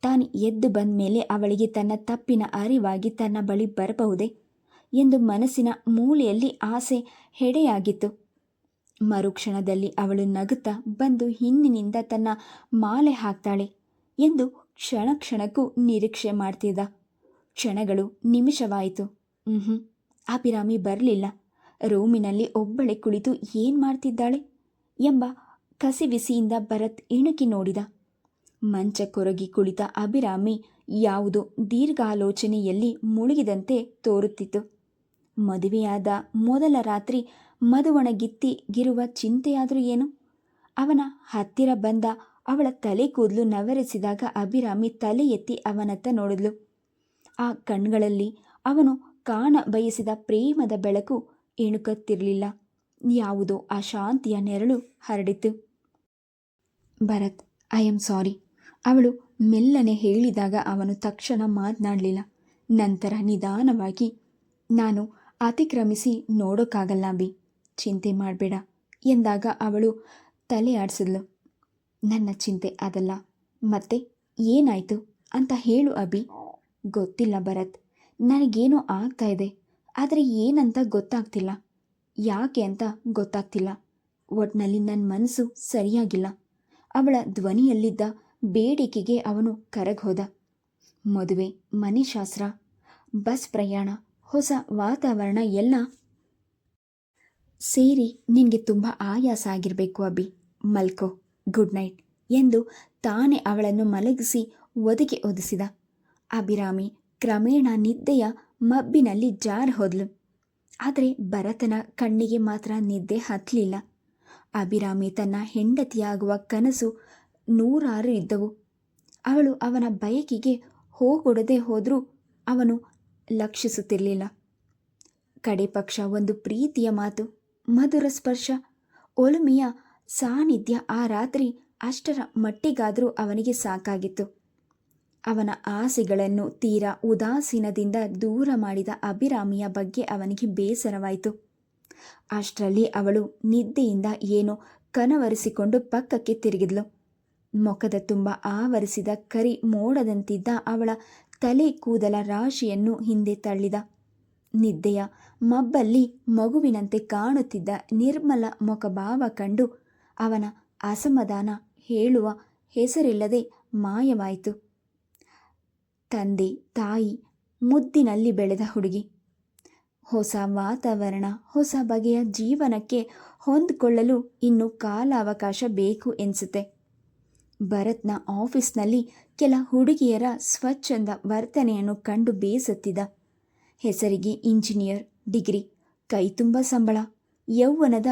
ತಾನು ಎದ್ದು ಬಂದ ಮೇಲೆ ಅವಳಿಗೆ ತನ್ನ ತಪ್ಪಿನ ಅರಿವಾಗಿ ತನ್ನ ಬಳಿ ಬರಬಹುದೇ ಎಂದು ಮನಸ್ಸಿನ ಮೂಲೆಯಲ್ಲಿ ಆಸೆ ಹೆಡೆಯಾಗಿತ್ತು. ಮರುಕ್ಷಣದಲ್ಲಿ ಅವಳು ನಗುತ್ತಾ ಬಂದು ಹಿಂದಿನಿಂದ ತನ್ನ ಮಾಲೆ ಹಾಕ್ತಾಳೆ ಎಂದು ಕ್ಷಣ ಕ್ಷಣಕ್ಕೂ ನಿರೀಕ್ಷೆ ಮಾಡ್ತಿದ್ದ. ಕ್ಷಣಗಳು ನಿಮಿಷವಾಯಿತು. ಅಭಿರಾಮಿ ಬರಲಿಲ್ಲ. ರೂಮಿನಲ್ಲಿ ಒಬ್ಬಳೆ ಕುಳಿತು ಏನು ಮಾಡ್ತಿದ್ದಾಳೆ ಎಂಬ ಕಸಿವಿಸಿಯಿಂದ ಭರತ್ ಇಣುಕಿ ನೋಡಿದ. ಮಂಚ ಕೊರಗಿ ಕುಳಿತ ಅಭಿರಾಮಿ ಯಾವುದೋ ದೀರ್ಘಾಲೋಚನೆಯಲ್ಲಿ ಮುಳುಗಿದಂತೆ ತೋರುತ್ತಿತ್ತು. ಮದುವೆಯಾದ ಮೊದಲ ರಾತ್ರಿ ಮದುವಣಗಿತ್ತಿಗಿರುವ ಚಿಂತೆಯಾದರೂ ಏನು? ಅವನ ಹತ್ತಿರ ಬಂದ ಅವಳ ತಲೆ ಕೂದಲು ನವರಿಸಿದಾಗ ಅಭಿರಾಮಿ ತಲೆ ಎತ್ತಿ ಅವನತ್ತ ನೋಡಿದ್ಲು. ಆ ಕಣ್ಗಳಲ್ಲಿ ಅವನು ಕಾಣ ಬಯಸಿದ ಪ್ರೇಮದ ಬೆಳಕು ಇಣುಕುತ್ತಿರಲಿಲ್ಲ. ಯಾವುದೋ ಅಶಾಂತಿಯ ನೆರಳು ಹರಡಿತು. ಭರತ್, ಐ ಆಮ್ ಸಾರಿ, ಅವಳು ಮೆಲ್ಲನೆ ಹೇಳಿದಾಗ ಅವನು ತಕ್ಷಣ ಮಾತನಾಡಲಿಲ್ಲ. ನಂತರ ನಿಧಾನವಾಗಿ, ನಾನು ಅತಿಕ್ರಮಿಸಿ ನೋಡೋಕ್ಕಾಗಲ್ಲ ಅಭಿ, ಚಿಂತೆ ಮಾಡಬೇಡ ಎಂದಾಗ ಅವಳು ತಲೆ ಆಡಿಸಿದ್ಲು. ನನ್ನ ಚಿಂತೆ ಅದಲ್ಲ. ಮತ್ತೆ ಏನಾಯಿತು ಅಂತ ಹೇಳು ಅಭಿ. ಗೊತ್ತಿಲ್ಲ ಭರತ್, ನನಗೇನೋ ಆಗ್ತಾ ಇದೆ, ಆದರೆ ಏನಂತ ಗೊತ್ತಾಗ್ತಿಲ್ಲ. ಯಾಕೆ ಅಂತ ಗೊತ್ತಾಗ್ತಿಲ್ಲ. ಒಟ್ನಲ್ಲಿ ನನ್ನ ಮನಸ್ಸು ಸರಿಯಾಗಿಲ್ಲ. ಅವಳ ಧ್ವನಿಯಲ್ಲಿದ್ದ ಬೇಡಿಕೆಗೆ ಅವನು ಕರಗೋದ. ಮದುವೆ, ಮನೆಶಾಸ್ತ್ರ, ಬಸ್ ಪ್ರಯಾಣ, ಹೊಸ ವಾತಾವರಣ ಎಲ್ಲ ಸೇರಿ ನಿನಗೆ ತುಂಬ ಆಯಾಸ ಆಗಿರಬೇಕು ಅಭಿ. ಮಲ್ಕೋ, ಗುಡ್ ನೈಟ್ ಎಂದು ತಾನೇ ಅವಳನ್ನು ಮಲಗಿಸಿ ಒದಗಿ ಒದಿಸಿದ. ಅಭಿರಾಮಿ ಕ್ರಮೇಣ ನಿದ್ದೆಯ ಮಬ್ಬಿನಲ್ಲಿ ಜಾರಿ ಹೋದ್ಲು. ಆದರೆ ಭರತನ ಕಣ್ಣಿಗೆ ಮಾತ್ರ ನಿದ್ದೆ ಹತ್ತಲಿಲ್ಲ. ಅಭಿರಾಮಿ ತನ್ನ ಹೆಂಡತಿಯಾಗುವ ಕನಸು ನೂರಾರು ಇದ್ದವು. ಅವಳು ಅವನ ಬಯಕೆಗೆ ಹೋಗೊಡದೆ ಹೋದರೂ ಅವನು ಲಕ್ಷಿಸುತ್ತಿರಲಿಲ್ಲ. ಕಡೆ ಪಕ್ಷ ಒಂದು ಪ್ರೀತಿಯ ಮಾತು, ಮಧುರ ಸ್ಪರ್ಶ, ಒಲುಮೆಯ ಸಾನ್ನಿಧ್ಯ ಆ ರಾತ್ರಿ ಅಷ್ಟರ ಮಟ್ಟಿಗಾದರೂ ಅವನಿಗೆ ಸಾಕಾಗಿತ್ತು. ಅವನ ಆಸೆಗಳನ್ನು ತೀರಾ ಉದಾಸೀನದಿಂದ ದೂರ ಮಾಡಿದ ಅಭಿರಾಮಿಯ ಬಗ್ಗೆ ಅವನಿಗೆ ಬೇಸರವಾಯಿತು. ಅಷ್ಟರಲ್ಲಿ ಅವಳು ನಿದ್ದೆಯಿಂದ ಏನೋ ಕನವರಿಸಿಕೊಂಡು ಪಕ್ಕಕ್ಕೆ ತಿರುಗಿದ್ಲು. ಮುಖದ ತುಂಬ ಆವರಿಸಿದ ಕರಿ ಮೋಡದಂತಿದ್ದ ಅವಳ ತಲೆ ಕೂದಲ ರಾಶಿಯನ್ನು ಹಿಂದೆ ತಳ್ಳಿದ. ನಿದ್ದೆಯ ಮಬ್ಬಲ್ಲಿ ಮಗುವಿನಂತೆ ಕಾಣುತ್ತಿದ್ದ ನಿರ್ಮಲ ಮುಖಭಾವ ಕಂಡು ಅವನ ಅಸಮಾಧಾನ ಹೇಳುವ ಹೆಸರಿಲ್ಲದೆ ಮಾಯವಾಯಿತು. ತಂದೆ ತಾಯಿ ಮುದ್ದಿನಲ್ಲಿ ಬೆಳೆದ ಹುಡುಗಿ, ಹೊಸ ವಾತಾವರಣ, ಹೊಸ ಬಗೆಯ ಜೀವನಕ್ಕೆ ಹೊಂದಿಕೊಳ್ಳಲು ಇನ್ನೂ ಕಾಲಾವಕಾಶ ಬೇಕು ಎನಿಸುತ್ತೆ. ಭರತ್ನ ಆಫೀಸ್ನಲ್ಲಿ ಕೆಲ ಹುಡುಗಿಯರ ಸ್ವಚ್ಛಂದ ವರ್ತನೆಯನ್ನು ಕಂಡು ಬೇಸತ್ತಿದ್ದ. ಹೆಸರಿಗೆ ಇಂಜಿನಿಯರ್, ಡಿಗ್ರಿ, ಕೈತುಂಬ ಸಂಬಳ, ಯೌವನದ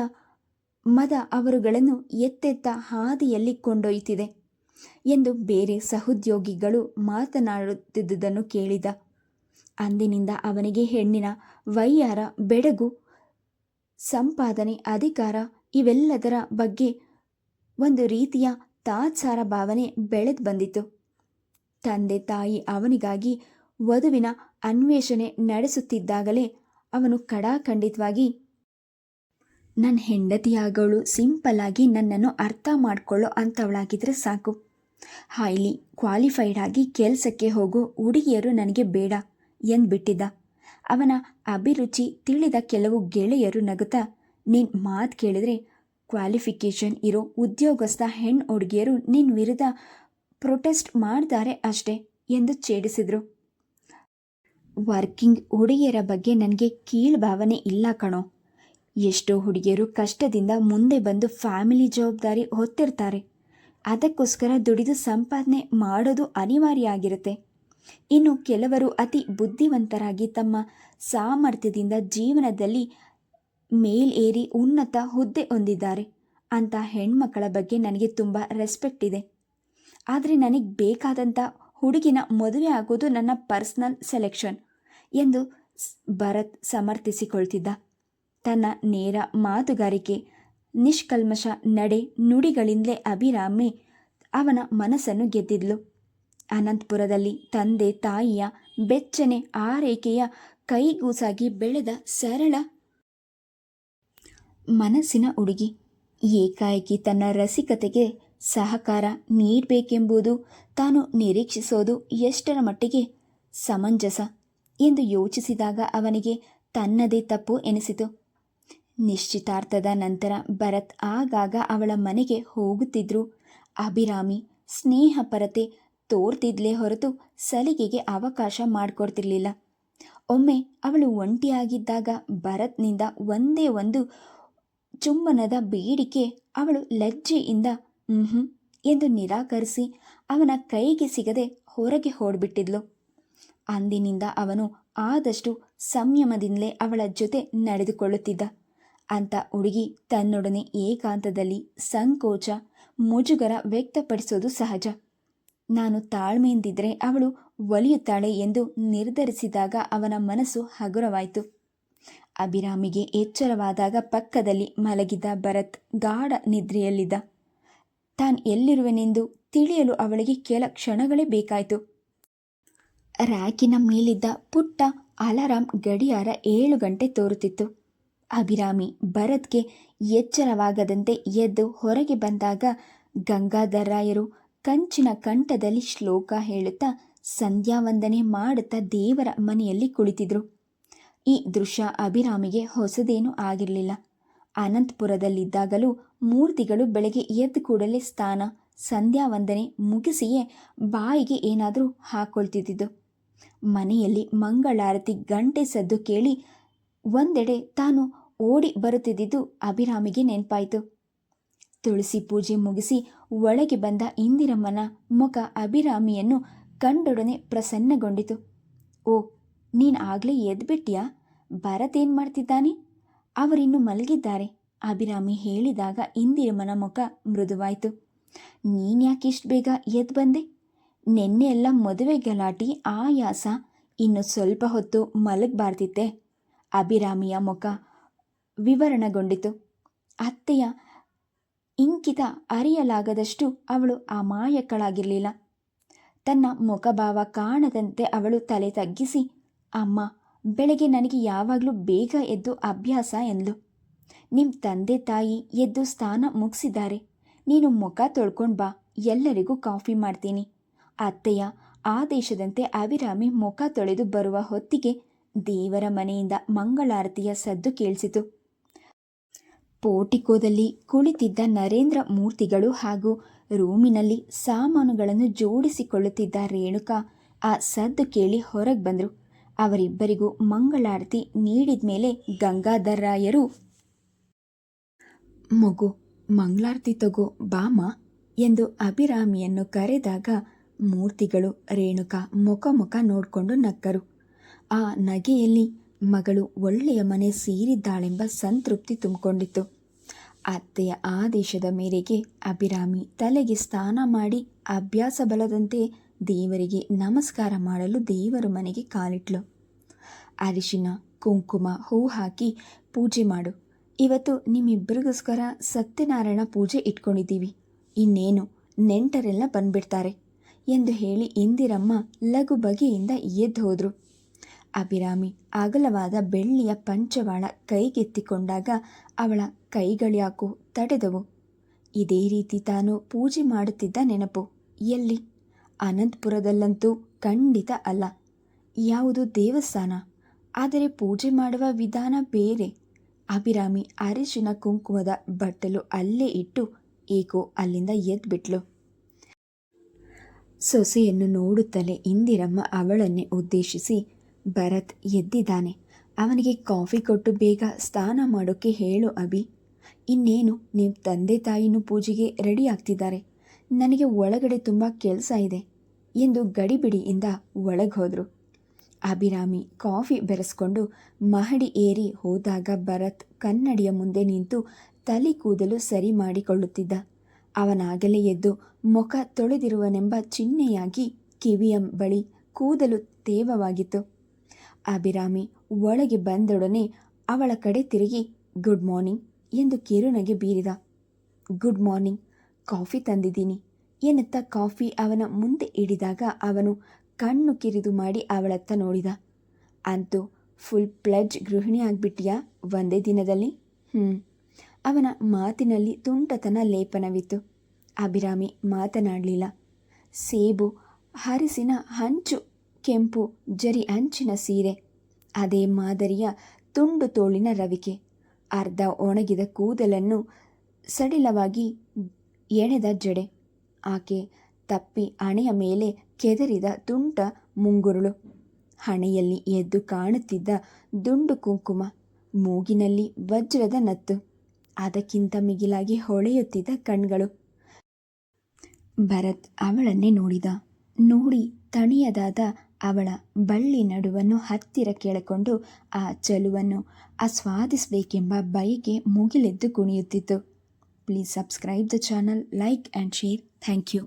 ಮದ ಅವರುಗಳನ್ನು ಎತ್ತೆತ್ತ ಹಾದಿಯಲ್ಲಿ ಕೊಂಡೊಯ್ತಿದೆ ಎಂದು ಬೇರೆ ಸಹೋದ್ಯೋಗಿಗಳು ಮಾತನಾಡುತ್ತಿದ್ದುದನ್ನು ಕೇಳಿದ. ಅಂದಿನಿಂದ ಅವನಿಗೆ ಹೆಣ್ಣಿನ ವಯ್ಯಾರ, ಬೆಡಗು, ಸಂಪಾದನೆ, ಅಧಿಕಾರ ಇವೆಲ್ಲದರ ಬಗ್ಗೆ ಒಂದು ರೀತಿಯ ತಾತ್ಸಾರ ಭಾವನೆ ಬೆಳೆದು ಬಂದಿತು. ತಂದೆ ತಾಯಿ ಅವನಿಗಾಗಿ ವಧುವಿನ ಅನ್ವೇಷಣೆ ನಡೆಸುತ್ತಿದ್ದಾಗಲೇ ಅವನು ಖಡಾಖಂಡಿತವಾಗಿ, ನನ್ನ ಹೆಂಡತಿಯಾಗೋಳು ಸಿಂಪಲ್ ಆಗಿ ನನ್ನನ್ನು ಅರ್ಥ ಮಾಡಿಕೊಳ್ಳೋ ಅಂಥವಳಾಗಿದ್ದರೆ ಸಾಕು, ಹೈಲಿ ಕ್ವಾಲಿಫೈಡ್ ಆಗಿ ಕೆಲಸಕ್ಕೆ ಹೋಗೋ ಹುಡುಗಿಯರು ನನಗೆ ಬೇಡ ಎಂದ್ಬಿಟ್ಟಿದ್ದ. ಅವನ ಅಭಿರುಚಿ ತಿಳಿದ ಕೆಲವು ಗೆಳೆಯರು ನಗುತ್ತಾ, ನಿನ್ನ ಮಾತು ಕೇಳಿದರೆ ಕ್ವಾಲಿಫಿಕೇಷನ್ ಇರೋ ಉದ್ಯೋಗಸ್ಥ ಹೆಣ್ಣು ಹುಡುಗಿಯರು ನಿನ್ನ ವಿರುದ್ಧ ಪ್ರೊಟೆಸ್ಟ್ ಮಾಡ್ತಾರೆ ಅಷ್ಟೇ ಎಂದು ಛೇಡಿಸಿದರು. ವರ್ಕಿಂಗ್ ಹುಡುಗಿಯರ ಬಗ್ಗೆ ನನಗೆ ಕೀಳ್ಭಾವನೆ ಇಲ್ಲ ಕಣೋ. ಎಷ್ಟೋ ಹುಡುಗಿಯರು ಕಷ್ಟದಿಂದ ಮುಂದೆ ಬಂದು ಫ್ಯಾಮಿಲಿ ಜವಾಬ್ದಾರಿ ಹೊತ್ತಿರ್ತಾರೆ. ಅದಕ್ಕೋಸ್ಕರ ದುಡಿದು ಸಂಪಾದನೆ ಮಾಡೋದು ಅನಿವಾರ್ಯ ಆಗಿರುತ್ತೆ. ಇನ್ನು ಕೆಲವರು ಅತಿ ಬುದ್ಧಿವಂತರಾಗಿ ತಮ್ಮ ಸಾಮರ್ಥ್ಯದಿಂದ ಜೀವನದಲ್ಲಿ ಮೇಲೇರಿ ಉನ್ನತ ಹುದ್ದೆ ಹೊಂದಿದ್ದಾರೆ. ಅಂಥ ಹೆಣ್ಮಕ್ಕಳ ಬಗ್ಗೆ ನನಗೆ ತುಂಬ ರೆಸ್ಪೆಕ್ಟ್ ಇದೆ. ಆದರೆ ನನಗೆ ಬೇಕಾದಂಥ ಹುಡುಗಿನ ಮದುವೆ ಆಗೋದು ನನ್ನ ಪರ್ಸ್ನಲ್ ಸೆಲೆಕ್ಷನ್ ಎಂದು ಭರತ್ ಸಮರ್ಥಿಸಿಕೊಳ್ತಿದ್ದ. ತನ್ನ ನೇರ ಮಾತುಗಾರಿಕೆ, ನಿಷ್ಕಲ್ಮಶ ನಡೆ ನುಡಿಗಳಿಂದಲೇ ಅಭಿರಾಮಿ ಅವನ ಮನಸ್ಸನ್ನು ಗೆದ್ದಿದ್ಲು. ಅನಂತಪುರದಲ್ಲಿ ತಂದೆ ತಾಯಿಯ ಬೆಚ್ಚನೆ ಆರೈಕೆಯ ಕೈಗೂಸಾಗಿ ಬೆಳೆದ ಸರಳ ಮನಸ್ಸಿನ ಹುಡುಗಿ ಏಕಾಏಕಿ ತನ್ನ ರಸಿಕತೆಗೆ ಸಹಕಾರ ನೀಡಬೇಕೆಂಬುದು ತಾನು ನಿರೀಕ್ಷಿಸೋದು ಎಷ್ಟರ ಮಟ್ಟಿಗೆ ಸಮಂಜಸ ಎಂದು ಯೋಚಿಸಿದಾಗ ಅವನಿಗೆ ತನ್ನದೇ ತಪ್ಪು ಎನಿಸಿತು. ನಿಶ್ಚಿತಾರ್ಥದ ನಂತರ ಭರತ್ ಆಗಾಗ ಅವಳ ಮನೆಗೆ ಹೋಗುತ್ತಿದ್ದರೂ ಅಭಿರಾಮಿ ಸ್ನೇಹಪರತೆ ತೋರ್ತಿದ್ಲೇ ಹೊರತು ಸಲಿಗೆಗೆ ಅವಕಾಶ ಮಾಡಿಕೊಡ್ತಿರ್ಲಿಲ್ಲ. ಒಮ್ಮೆ ಅವಳು ಒಂಟಿಯಾಗಿದ್ದಾಗ ಭರತ್ನಿಂದ ಒಂದೇ ಒಂದು ಚುಂಬನದ ಬೇಡಿಕೆ ಅವಳು ಲಜ್ಜೆಯಿಂದ ಎಂದು ನಿರಾಕರಿಸಿ ಅವನ ಕೈಗೆ ಸಿಗದೆ ಹೊರಗೆ ಓಡ್ಬಿಟ್ಟಿದ್ಲು. ಅಂದಿನಿಂದ ಅವನು ಆದಷ್ಟು ಸಂಯಮದಿಂದಲೇ ಅವಳ ಜೊತೆ ನಡೆದುಕೊಳ್ಳುತ್ತಿದ್ದ. ಅಂತ ಹುಡುಗಿ ತನ್ನೊಡನೆ ಏಕಾಂತದಲ್ಲಿ ಸಂಕೋಚ ಮುಜುಗರ ವ್ಯಕ್ತಪಡಿಸೋದು ಸಹಜ. ನಾನು ತಾಳ್ಮೆಯಿಂದಿದ್ರೆ ಅವಳು ಒಲಿಯುತ್ತಾಳೆ ಎಂದು ನಿರ್ಧರಿಸಿದಾಗ ಅವನ ಮನಸ್ಸು ಹಗುರವಾಯಿತು. ಅಭಿರಾಮಿಗೆ ಎಚ್ಚರವಾದಾಗ ಪಕ್ಕದಲ್ಲಿ ಮಲಗಿದ್ದ ಭರತ್ ಗಾಢ ನಿದ್ರೆಯಲ್ಲಿದ್ದ. ತಾನು ಎಲ್ಲಿರುವೆನೆಂದು ತಿಳಿಯಲು ಅವಳಿಗೆ ಕೆಲ ಕ್ಷಣಗಳೇ ಬೇಕಾಯಿತು. ರ್ಯಾಕಿನ ಮೇಲಿದ್ದ ಪುಟ್ಟ ಅಲಾರಾಂ ಗಡಿಯಾರ 7 ಗಂಟೆ ತೋರುತ್ತಿತ್ತು. ಅಭಿರಾಮಿ ಭರತ್ಗೆ ಎಚ್ಚರವಾಗದಂತೆ ಎದ್ದು ಹೊರಗೆ ಬಂದಾಗ ಗಂಗಾಧರರಾಯರು ಕಂಚಿನ ಕಂಠದಲ್ಲಿ ಶ್ಲೋಕ ಹೇಳುತ್ತಾ ಸಂಧ್ಯಾವಂದನೆ ಮಾಡುತ್ತಾ ದೇವರ ಮನೆಯಲ್ಲಿ ಕುಳಿತಿದ್ರು. ಈ ದೃಶ್ಯ ಅಭಿರಾಮಿಗೆ ಹೊಸದೇನೂ ಆಗಿರಲಿಲ್ಲ. ಅನಂತಪುರದಲ್ಲಿದ್ದಾಗಲೂ ಮೂರ್ತಿಗಳು ಬೆಳಗ್ಗೆ ಎದ್ದ ಕೂಡಲೇ ಸ್ನಾನ ಸಂಧ್ಯಾವಂದನೆ ಮುಗಿಸಿಯೇ ಬಾಯಿಗೆ ಏನಾದರೂ ಹಾಕೊಳ್ತಿದ್ದಿದ್ದು. ಮನೆಯಲ್ಲಿ ಮಂಗಳಾರತಿ ಗಂಟೆ ಸದ್ದು ಕೇಳಿ ಒಂದೆಡೆ ತಾನು ಓಡಿ ಬರುತ್ತಿದ್ದುದು ಅಭಿರಾಮಿಗೆ ನೆನಪಾಯಿತು. ತುಳಸಿ ಪೂಜೆ ಮುಗಿಸಿ ಒಳಗೆ ಬಂದ ಇಂದಿರಮ್ಮನ ಮುಖ ಅಭಿರಾಮಿಯನ್ನು ಕಂಡೊಡನೆ ಪ್ರಸನ್ನಗೊಂಡಿತು. ಓ, ನೀನು ಆಗಲೇ ಎದ್ಬಿಟ್ಯಾ? ಭರತ್ ಏನು ಮಾಡ್ತಿದ್ದಾನೆ? ಅವರಿನ್ನು ಮಲಗಿದ್ದಾರೆ ಅಭಿರಾಮಿ ಹೇಳಿದಾಗ ಇಂದಿರಮ್ಮನ ಮುಖ ಮೃದುವಾಯಿತು. ನೀನ್ಯಾಕೆ ಇಷ್ಟು ಬೇಗ ಎದ್ದು ಬಂದೆ? ನೆನ್ನೆ ಎಲ್ಲ ಮದುವೆ ಗಲಾಟಿ ಆಯಾಸ, ಇನ್ನು ಸ್ವಲ್ಪ ಹೊತ್ತು ಮಲಗಬಾರ್ದಿತ್ತೆ. ಅಭಿರಾಮಿಯ ಮುಖ ವಿವರಣಗೊಂಡಿತು. ಅತ್ತೆಯ ಇಂಕಿತ ಅರಿಯಲಾಗದಷ್ಟು ಅವಳು ಅಮಾಯಕಳಾಗಿರಲಿಲ್ಲ. ತನ್ನ ಮುಖಭಾವ ಕಾಣದಂತೆ ಅವಳು ತಲೆ ತಗ್ಗಿಸಿ, ಅಮ್ಮ, ಬೆಳಗ್ಗೆ ನನಗೆ ಯಾವಾಗಲೂ ಬೇಗ ಎದ್ದು ಅಭ್ಯಾಸ ಎಂದ್ಲು. ನಿಮ್ಮ ತಂದೆ ತಾಯಿ ಎದ್ದು ಸ್ನಾನ ಮುಗಿಸಿದ್ದಾರೆ. ನೀನು ಮುಖ ತೊಳ್ಕೊಂಡು ಬಾ, ಎಲ್ಲರಿಗೂ ಕಾಫಿ ಮಾಡ್ತೀನಿ. ಅತ್ತೆಯ ಆದೇಶದಂತೆ ಅಭಿರಾಮಿ ಮುಖ ತೊಳೆದು ಬರುವ ಹೊತ್ತಿಗೆ ದೇವರ ಮನೆಯಿಂದ ಮಂಗಳಾರತಿಯ ಸದ್ದು ಕೇಳಿಸಿತು. ಪೋರ್ಟಿಕೋದಲ್ಲಿ ಕುಳಿತಿದ್ದ ನರೇಂದ್ರ ಮೂರ್ತಿಗಳು ಹಾಗೂ ರೂಮಿನಲ್ಲಿ ಸಾಮಾನುಗಳನ್ನು ಜೋಡಿಸಿಕೊಳ್ಳುತ್ತಿದ್ದ ರೇಣುಕಾ ಆ ಸದ್ದು ಕೇಳಿ ಹೊರಗೆ ಬಂದರು. ಅವರಿಬ್ಬರಿಗೂ ಮಂಗಳಾರತಿ ನೀಡಿದ ಮೇಲೆ ಗಂಗಾಧರರಾಯರು, ಮಗು, ಮಂಗಳಾರತಿ ತಗೋ ಬಾಮ ಎಂದು ಅಭಿರಾಮಿಯನ್ನು ಕರೆದಾಗ ಮೂರ್ತಿಗಳು ರೇಣುಕಾ ಮುಖ ನೋಡಿಕೊಂಡು ನಕ್ಕರು. ಆ ನಗೆಯಲ್ಲಿ ಮಗಳು ಒಳ್ಳೆಯ ಮನೆ ಸೇರಿದ್ದಾಳೆಂಬ ಸಂತೃಪ್ತಿ ತುಂಬಿಕೊಂಡಿತ್ತು. ಅತ್ತೆಯ ಆದೇಶದ ಮೇರೆಗೆ ಅಭಿರಾಮಿ ತಲೆಗೆ ಸ್ನಾನ ಮಾಡಿ ಅಭ್ಯಾಸ ಬಲದಂತೆ ದೇವರಿಗೆ ನಮಸ್ಕಾರ ಮಾಡಲು ದೇವರ ಮನೆಗೆ ಕಾಲಿಟ್ಲು. ಅರಿಶಿನ ಕುಂಕುಮ ಹೂ ಹಾಕಿ ಪೂಜೆ ಮಾಡು. ಇವತ್ತು ನಿಮ್ಮಿಬ್ಬರಿಗೋಸ್ಕರ ಸತ್ಯನಾರಾಯಣ ಪೂಜೆ ಇಟ್ಕೊಂಡಿದ್ದೀವಿ. ಇನ್ನೇನು ನೆಂಟರೆಲ್ಲ ಬಂದ್ಬಿಡ್ತಾರೆ ಎಂದು ಹೇಳಿ ಇಂದಿರಮ್ಮ ಲಘು ಬಗೆಯಿಂದ ಎದ್ದು ಹೋದರು. ಅಭಿರಾಮಿ ಅಗಲವಾದ ಬೆಳ್ಳಿಯ ಪಂಚವಾಳ ಕೈಗೆತ್ತಿಕೊಂಡಾಗ ಅವಳ ಕೈಗಳ್ಯಾಕೋ ತಡೆದವು. ಇದೇ ರೀತಿ ತಾನು ಪೂಜೆ ಮಾಡುತ್ತಿದ್ದ ನೆನಪು. ಎಲ್ಲಿ? ಅನಂತಪುರದಲ್ಲಂತೂ ಖಂಡಿತ ಅಲ್ಲ. ಯಾವುದು ದೇವಸ್ಥಾನ, ಆದರೆ ಪೂಜೆ ಮಾಡುವ ವಿಧಾನ ಬೇರೆ. ಅಭಿರಾಮಿ ಅರಿಶಿನ ಕುಂಕುಮದ ಬಟ್ಟಲು ಅಲ್ಲೇ ಇಟ್ಟು ಏಕೋ ಅಲ್ಲಿಂದ ಎದ್ಬಿಟ್ಲು. ಸೊಸೆಯನ್ನು ನೋಡುತ್ತಲೇ ಇಂದಿರಮ್ಮ ಅವಳನ್ನೇ ಉದ್ದೇಶಿಸಿ, ಭರತ್ ಎದ್ದಿದ್ದಾನೆ, ಅವನಿಗೆ ಕಾಫಿ ಕೊಟ್ಟು ಬೇಗ ಸ್ನಾನ ಮಾಡೋಕ್ಕೆ ಹೇಳು ಅಭಿ. ಇನ್ನೇನು ನಿಮ್ಮ ತಂದೆ ತಾಯಿನೂ ಪೂಜೆಗೆ ರೆಡಿ ಆಗ್ತಿದ್ದಾರೆ. ನನಗೆ ಒಳಗಡೆ ತುಂಬ ಕೆಲಸ ಇದೆ ಎಂದು ಗಡಿಬಿಡಿಯಿಂದ ಒಳಗೆ ಹೋದರು. ಅಭಿರಾಮಿ ಕಾಫಿ ಬೆರೆಸ್ಕೊಂಡು ಮಹಡಿ ಏರಿ ಹೋದಾಗ ಭರತ್ ಕನ್ನಡಿಯ ಮುಂದೆ ನಿಂತು ತಲೆ ಕೂದಲು ಸರಿ ಮಾಡಿಕೊಳ್ಳುತ್ತಿದ್ದ. ಅವನಾಗಲೇ ಎದ್ದು ಮುಖ ತೊಳೆದಿರುವನೆಂಬ ಚಿಹ್ನೆಯಾಗಿ ಕಿವಿಯ ಬಳಿ ಕೂದಲು ತೇವವಾಗಿತ್ತು. ಅಭಿರಾಮಿ ಒಳಗೆ ಬಂದೊಡನೆ ಅವಳ ಕಡೆ ತಿರುಗಿ ಗುಡ್ ಮಾರ್ನಿಂಗ್ ಎಂದು ಕಿರುನಗೆ ಬೀರಿದ. ಗುಡ್ ಮಾರ್ನಿಂಗ್, ಕಾಫಿ ತಂದಿದ್ದೀನಿ, ಎನ್ನುತ್ತಾ ಕಾಫಿ ಅವನ ಮುಂದೆ ಇಡಿದಾಗ ಅವನು ಕಣ್ಣು ಕಿರಿದು ಮಾಡಿ ಅವಳತ್ತ ನೋಡಿದ. ಅಂತೂ ಫುಲ್ ಪ್ಲೆಡ್ಜ್ ಗೃಹಿಣಿ ಆಗ್ಬಿಟ್ಟಿಯಾ ಒಂದೇ ದಿನದಲ್ಲಿ? ಅವನ ಮಾತಿನಲ್ಲಿ ತುಂಟತನ ಲೇಪನವಿತ್ತು. ಅಭಿರಾಮಿ ಮಾತನಾಡಲಿಲ್ಲ. ಸೇಬು ಹರಿಸಿನ ಹಂಚು ಕೆಂಪು ಜರಿ ಅಂಚಿನ ಸೀರೆ, ಅದೇ ಮಾದರಿಯ ತುಂಡು ತೋಳಿನ ರವಿಕೆ, ಅರ್ಧ ಒಣಗಿದ ಕೂದಲನ್ನು ಸಡಿಲವಾಗಿ ಎಣೆದ ಜಡೆ, ಆಕೆ ತಪ್ಪಿ ಹಣೆಯ ಮೇಲೆ ಕೆದರಿದ ತುಂಟ ಮುಂಗುರುಳು, ಹಣೆಯಲ್ಲಿ ಎದ್ದು ಕಾಣುತ್ತಿದ್ದ ದುಂಡು ಕುಂಕುಮ, ಮೂಗಿನಲ್ಲಿ ವಜ್ರದ ನತ್ತು, ಅದಕ್ಕಿಂತ ಮಿಗಿಲಾಗಿ ಹೊಳೆಯುತ್ತಿದ್ದ ಕಣ್ಗಳು. ಭರತ್ ಅವಳನ್ನೇ ನೋಡಿದ. ನೋಡಿ ತಣಿಯದಾದ ಅವಳ ಬಳ್ಳಿ ನಡುವನ್ನು ಹತ್ತಿರ ಕೆಳಕೊಂಡು ಆ ಚಲುವನ್ನು ಆಸ್ವಾದಿಸಬೇಕೆಂಬ ಬಯಕೆ ಮುಗಿಲೆದ್ದು ಕುಣಿಯುತ್ತಿತ್ತು. Please subscribe the channel, like and share. Thank you.